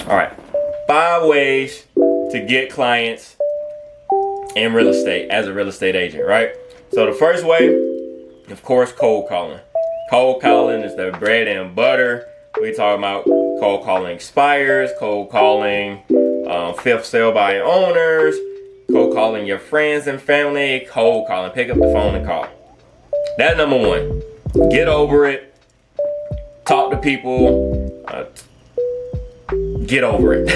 All right, 5 ways to get clients in real estate as a real estate agent, right? So the first way, of course, cold calling. Cold calling is the bread and butter. We talk about cold calling expires, cold calling fifth sale by owners, cold calling your friends and family, cold calling. Pick up the phone and call. That's number 1. Get over it. Talk to people. Get over it.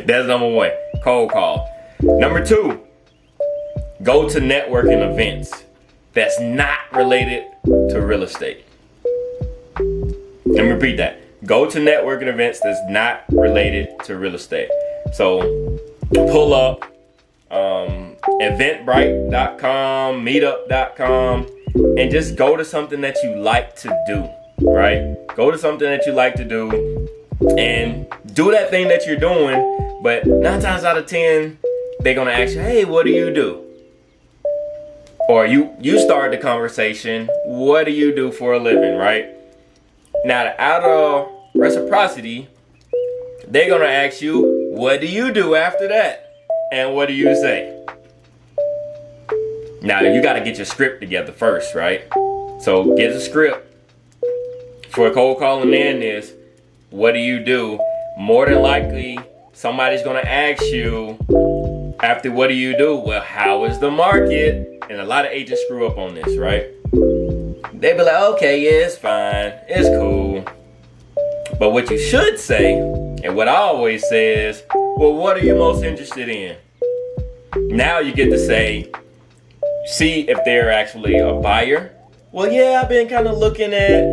That's number 1. Cold call. Number 2, go to networking events that's not related to real estate. Let me repeat that. Go to networking events that's not related to real estate. So pull up eventbrite.com, meetup.com, and just go to something that you like to do, right? Go to something that you like to do and do that thing that you're doing, but 9 times out of 10, they're gonna ask you, hey, what do you do? Or you start the conversation, what do you do for a living, right? Now, out of reciprocity, they're gonna ask you, what do you do after that? And what do you say? Now, you gotta get your script together first, right? So get a script for cold calling in is, what do you do? More than likely, somebody's gonna ask you, after what do you do? Well, how is the market? And a lot of agents screw up on this, right? They be like, okay, yeah, it's fine, it's cool. But what you should say, and what I always say is, well, what are you most interested in? Now you get to say, see if they're actually a buyer. Well, yeah, I've been kind of looking at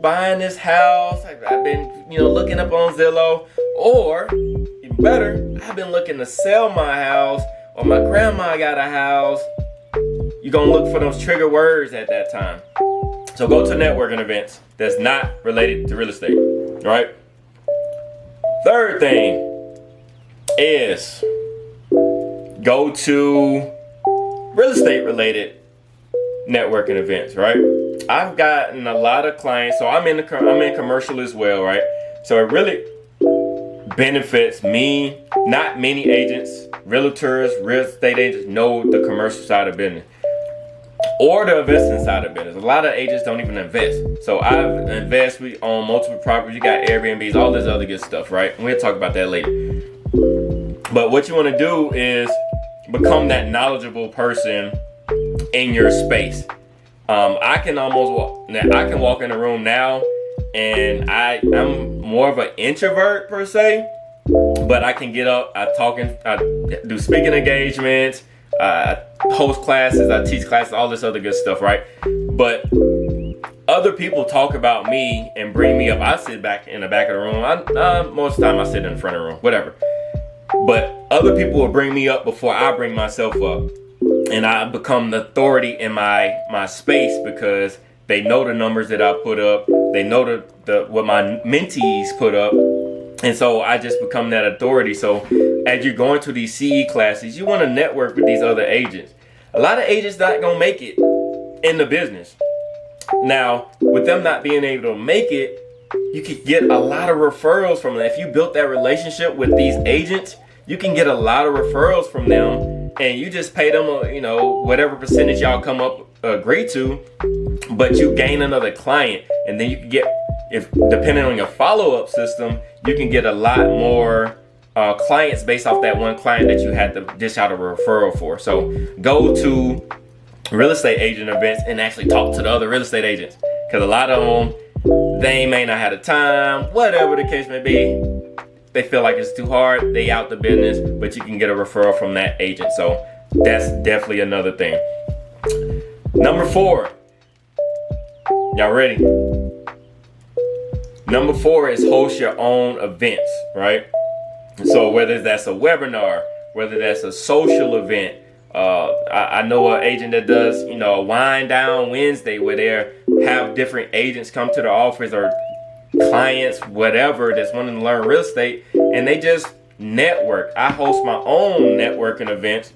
buying this house. I've been, looking up on Zillow. Or, even better, I've been looking to sell my house, or my grandma got a house. You're going to look for those trigger words at that time. So go to networking events that's not related to real estate, right? Third thing is go to real estate related networking events, right? I've gotten a lot of clients, so I'm in commercial as well, right? So it really benefits me. Not many agents, realtors, real estate agents know the commercial side of business or the investing side of business. A lot of agents don't even invest. So I've invested, we own multiple properties, you got Airbnbs, all this other good stuff, right? And we'll talk about that later. But what you want to do is become that knowledgeable person in your space. I can walk in a room now, and I'm more of an introvert per se, but I can get up, I do speaking engagements, I host classes, I teach classes, all this other good stuff, right? But other people talk about me and bring me up. I sit back in the back of the room. Most of the time I sit in the front of the room, whatever. But other people will bring me up before I bring myself up. And I become the authority in my space because they know the numbers that I put up. They know what my mentees put up. And so I just become that authority. So as you're going to these CE classes, you want to network with these other agents. A lot of agents not going to make it in the business. Now, with them not being able to make it, you could get a lot of referrals from them. If you built that relationship with these agents, you can get a lot of referrals from them, and you just pay them, whatever percentage y'all agree to, but you gain another client, and then you can get, if depending on your follow-up system, you can get a lot more clients based off that one client that you had to dish out a referral for. So go to real estate agent events and actually talk to the other real estate agents, because a lot of them, they may not have the time, whatever the case may be. They feel like it's too hard, they out the business, but you can get a referral from that agent. So that's definitely another thing. Number 4, y'all ready? Number 4 is host your own events, right? So whether that's a webinar, whether that's a social event, I know an agent that does, a wind down Wednesday where they have different agents come to the office or clients, whatever, that's wanting to learn real estate, and they just network. I host my own networking events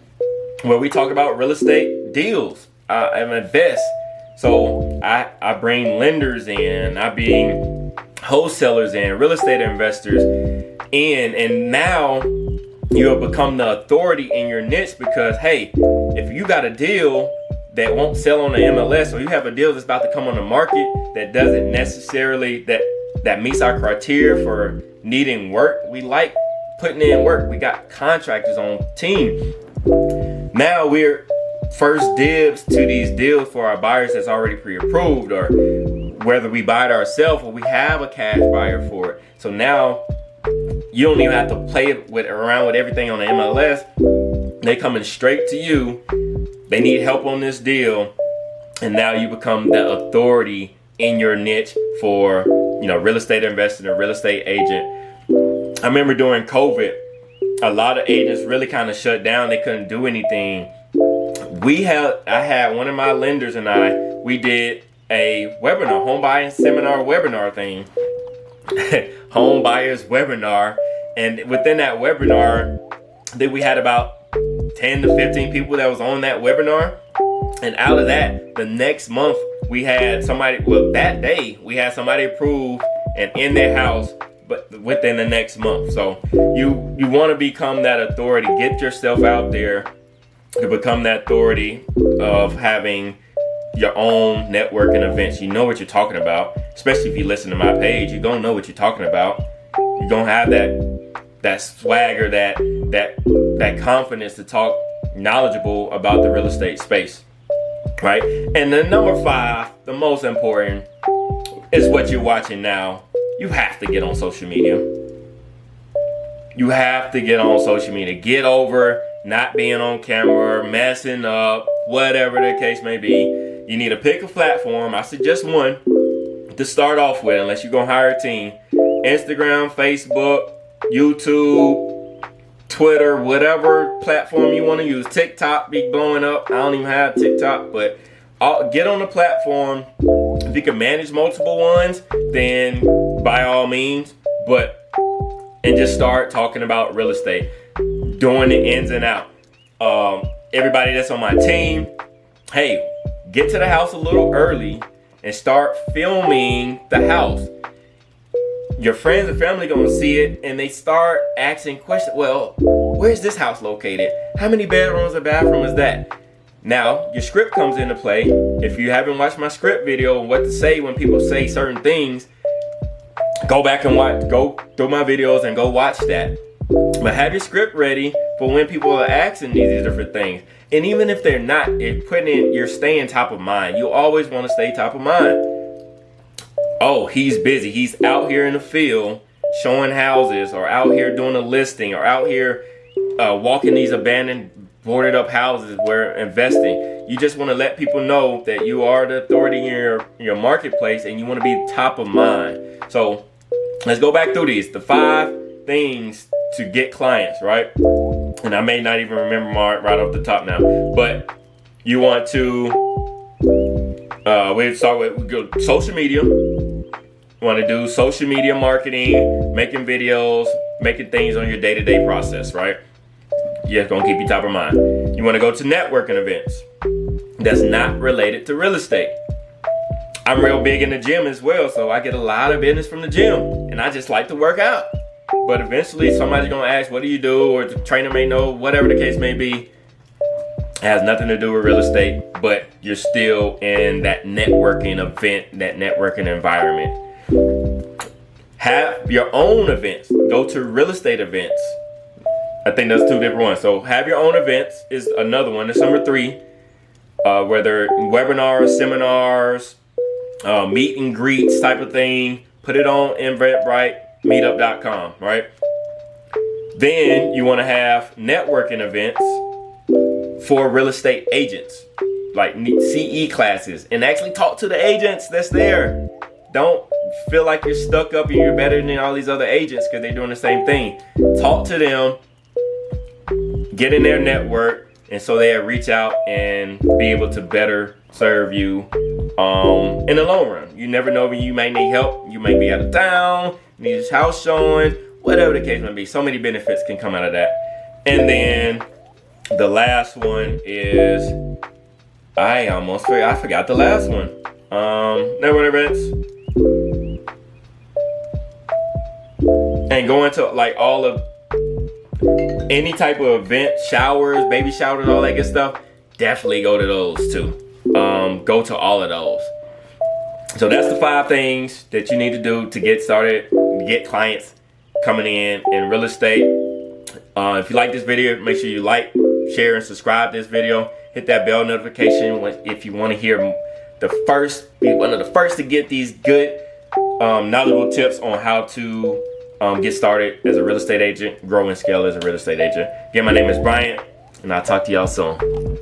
where we talk about real estate deals. I invest. So I bring lenders in. I wholesalers and real estate investors in, and now you have become the authority in your niche because, hey, if you got a deal that won't sell on the MLS, or you have a deal that's about to come on the market that doesn't necessarily, that meets our criteria for needing work, we like putting in work. We got contractors on team. Now we're first dibs to these deals for our buyers that's already pre-approved, or whether we buy it ourselves or we have a cash buyer for it. So now you don't even have to play around with everything on the MLS. They coming straight to you. They need help on this deal, and now you become the authority in your niche for, you know, real estate investor and real estate agent. I remember during COVID, a lot of agents really kind of shut down. They couldn't do anything. I had one of my lenders and we did a webinar, home buying seminar webinar thing, home buyers webinar. And within that webinar, then we had about 10 to 15 people that was on that webinar. And out of that, the next month we had somebody, well, that day we had somebody approved and in their house, but within the next month. So you want to become that authority. Get yourself out there to become that authority of having your own networking events. You know what you're talking about, especially if you listen to my page. You're gonna know what you're talking about. You're gonna have that swagger, that confidence to talk knowledgeable about the real estate space, right? And then number 5, the most important, is what you're watching now. You have to get on social media. You have to get on social media. Get over not being on camera, messing up, whatever the case may be. You need to pick a platform. I suggest one to start off with, unless you're going to hire a team. Instagram, Facebook, YouTube, Twitter, whatever platform you want to use. TikTok be blowing up. I don't even have TikTok, but get on the platform. If you can manage multiple ones, then by all means, and just start talking about real estate, doing the ins and out. Everybody that's on my team, hey, get to the house a little early and start filming the house. Your friends and family gonna see it and they start asking questions. Well, where's this house located? How many bedrooms or bathroom is that? Now, your script comes into play. If you haven't watched my script video on what to say when people say certain things, go back and go through my videos and go watch that. But have your script ready for when people are asking these different things. And even if they're not, you're staying top of mind. You always want to stay top of mind. Oh, he's busy. He's out here in the field showing houses, or out here doing a listing, or out here walking these abandoned, boarded up houses where investing. You just want to let people know that you are the authority in your marketplace, and you want to be top of mind. So let's go back through these. The 5 things to get clients, right? And I may not even remember right off the top now, but you want to, we go social media. You want to do social media marketing, making videos, making things on your day-to-day process, right? Yeah, it's gonna keep you top of mind. You want to go to networking events that's not related to real estate. I'm real big in the gym as well, so I get a lot of business from the gym, and I just like to work out. But eventually somebody's gonna ask, what do you do? Or the trainer may know, whatever the case may be. It has nothing to do with real estate, but you're still in that networking event, that networking environment. Have your own events. Go to real estate events. I think that's 2 different ones. So have your own events is another one. That's number 3. Whether webinars, seminars, meet and greets type of thing. Put it on Eventbrite, meetup.com, right? Then you want to have networking events for real estate agents, like CE classes, and actually talk to the agents that's there. Don't feel like you're stuck up and you're better than all these other agents because they're doing the same thing. Talk to them, get in their network, and so they'll reach out and be able to better serve you in the long run. You never know when you may need help. You may be out of town, need his house showing, whatever the case may be. So many benefits can come out of that. And then the last one is, I forgot the last one. Network events. and go into like all of any type of event, showers, baby showers, all that good stuff, definitely go to those too. Go to all of those. So that's the 5 things that you need to do to get started, get clients coming in real estate. If you like this video, make sure you like, share, and subscribe to this video. Hit that bell notification if you want to hear be one of the first to get these good knowledgeable tips on how to get started as a real estate agent, grow and scale as a real estate agent. Again, my name is Brian, and I'll talk to y'all soon.